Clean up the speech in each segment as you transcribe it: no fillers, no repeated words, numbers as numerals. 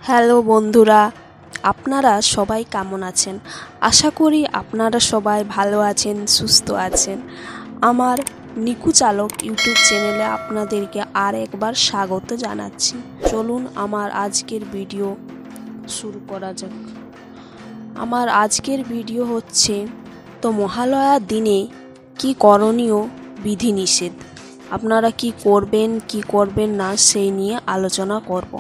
Hello বন্ধুরা, আপনারা সবাই কেমন আছেন? আশা করি আপনারা সবাই ভালো আছেন, সুস্থ আছেন। আমার নিকু চালক ইউটিউব চ্যানেলে আপনাদেরকে আর একবার স্বাগত জানাচ্ছি। চলুন আমার আজকের ভিডিও শুরু করা যাক। আমার আজকের ভিডিও হচ্ছে মহালয়ার দিনে কি করণীয় বিধিনিষেধ, আপনারা কি করবেন কি করবেন না সেই নিয়ে আলোচনা করব।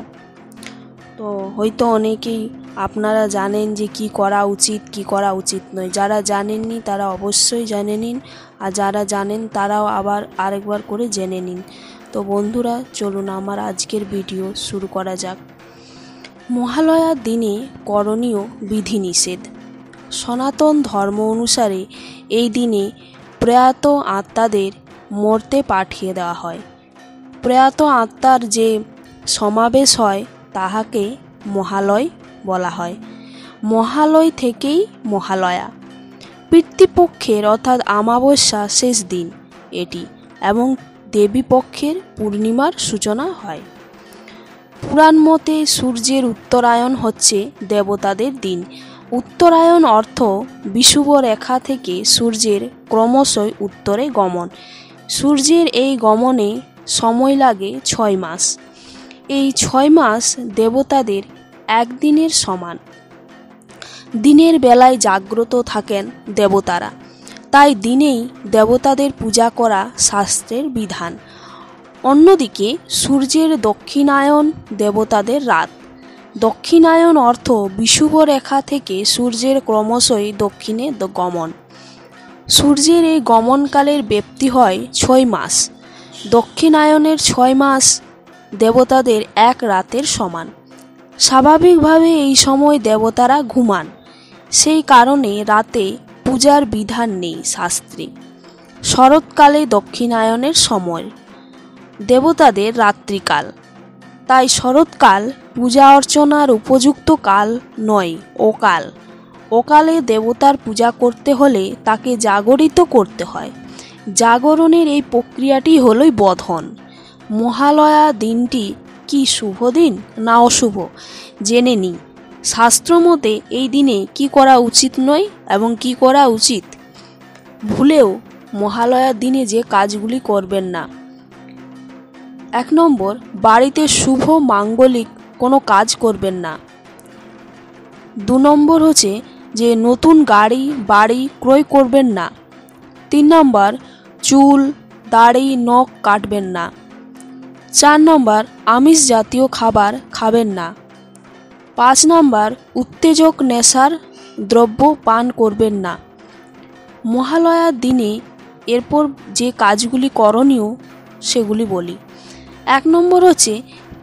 তো হয়তো অনেকেই আপনারা জানেন যে কি করা উচিত কি করা উচিত নয়। যারা জানেননি তারা অবশ্যই জেনে নিন, আর যারা জানেন তারাও আবার আরেকবার করে জেনে নিন। তো বন্ধুরা, চলুন আমার আজকের ভিডিও শুরু করা যাক। মহালয়ার দিনে করণীয় বিধিনিষেধ। সনাতন ধর্ম অনুসারে এই দিনে প্রয়াত আত্মাদের মর্তে পাঠিয়ে দেওয়া হয়। প্রয়াত আত্মার যে সমাবেশ হয় তাহাকে মহালয় বলা হয়। মহালয় থেকেই মহালয়া। পিতৃপক্ষের অর্থাৎ অমাবস্যা শেষ দিন এটি, এবং দেবীপক্ষের পূর্ণিমার সূচনা হয়। পুরাণ মতে সূর্যের উত্তরায়ণ হচ্ছে দেবতাদের দিন। উত্তরায়ণ অর্থ বিষুব রেখা থেকে সূর্যের ক্রমশই উত্তরে গমন। সূর্যের এই গমনে সময় লাগে 6 মাস। এই 6 মাস দেবতাদের একদিনের সমান। দিনের বেলায় জাগ্রত থাকেন দেবতারা, তাই দিনেই দেবতাদের পূজা করা শাস্ত্রের বিধান। অন্যদিকে সূর্যের দক্ষিণায়ন দেবতাদের রাত। দক্ষিণায়ন অর্থ বিষুব রেখা থেকে সূর্যের ক্রমশই দক্ষিণে গমন। সূর্যের এই গমনকালের ব্যাপ্তি হয় 6 মাস। দক্ষিণায়নের 6 মাস দেবতাদের এক রাতের সমান। স্বাভাবিকভাবে এই সময় দেবতারা ঘুমান, সেই কারণে রাতে পূজার বিধান নেই শাস্ত্রে। শরৎকালে দক্ষিণায়নের সময়, দেবতাদের রাত্রিকাল, তাই শরৎকাল পূজা অর্চনার উপযুক্ত কাল নয়, অকাল। অকালে দেবতার পূজা করতে হলে তাকে জাগরিত করতে হয়। জাগরণের এই প্রক্রিয়াটি হলই বোধন। মহালয়া দিনটি কি শুভ দিন না অশুভ জেনে নিই। শাস্ত্রমতে এই দিনে কি করা উচিত নয় এবং কি করা উচিত। ভুলেও মহালয়ার দিনে যে কাজগুলি করবেন না। 1 নম্বর, বাড়িতে শুভ মাঙ্গলিক কোনো কাজ করবেন না। 2 নম্বর হচ্ছে যে নতুন গাড়ি বাড়ি ক্রয় করবেন না। 3 নম্বর, চুল দাড়ি নখ কাটবেন না। 4 নম্বর, আমিষ জাতীয় খাবার খাবেন না। 5 নম্বর, উত্তেজক নেশার দ্রব্য পান করবেন না। মহালয়ার দিনে এরপর যে কাজগুলি করণীয় সেগুলি বলি। 1 নম্বর হচ্ছে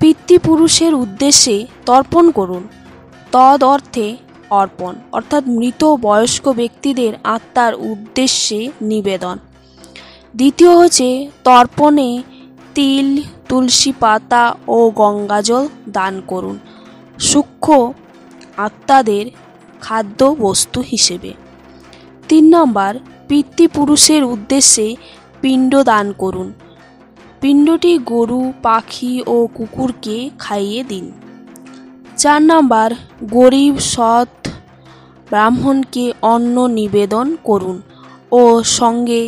পিতৃপুরুষের উদ্দেশ্যে তর্পণ করুন। তদ অর্থে অর্পণ অর্থাৎ মৃত বয়স্ক ব্যক্তিদের আত্মার উদ্দেশ্যে নিবেদন। দ্বিতীয় হচ্ছে তর্পণে তিল, তুলসী পাতা ও গঙ্গাজল দান করুন সূক্ষ্ম আত্মাদের খাদ্য বস্তু হিসেবে। 3 নম্বর, পিতৃপুরুষের উদ্দেশ্যে পিণ্ড দান করুন। পিণ্ডটি গরু, পাখি ও কুকুরকে খাইয়ে দিন। 4 নম্বর, গরিব সৎ ব্রাহ্মণকে অন্ন নিবেদন করুন ও সঙ্গে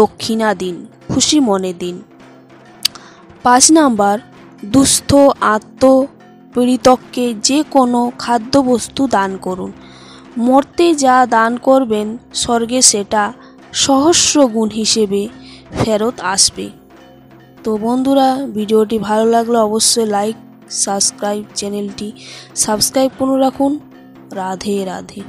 দক্ষিণা দিন, খুশি মনে দিন। 5 নম্বর, দুস্থ আত্মপীড়িতকে যে কোনো খাদ্যবস্তু দান করুন। মর্তে যা দান করবেন স্বর্গে সেটা সহস্র গুণ হিসেবে ফেরত আসবে। তো বন্ধুরা, ভিডিওটি ভালো লাগলে অবশ্যই লাইক, সাবস্ক্রাইব, চ্যানেলটি সাবস্ক্রাইব করে রাখুন। রাধে রাধে।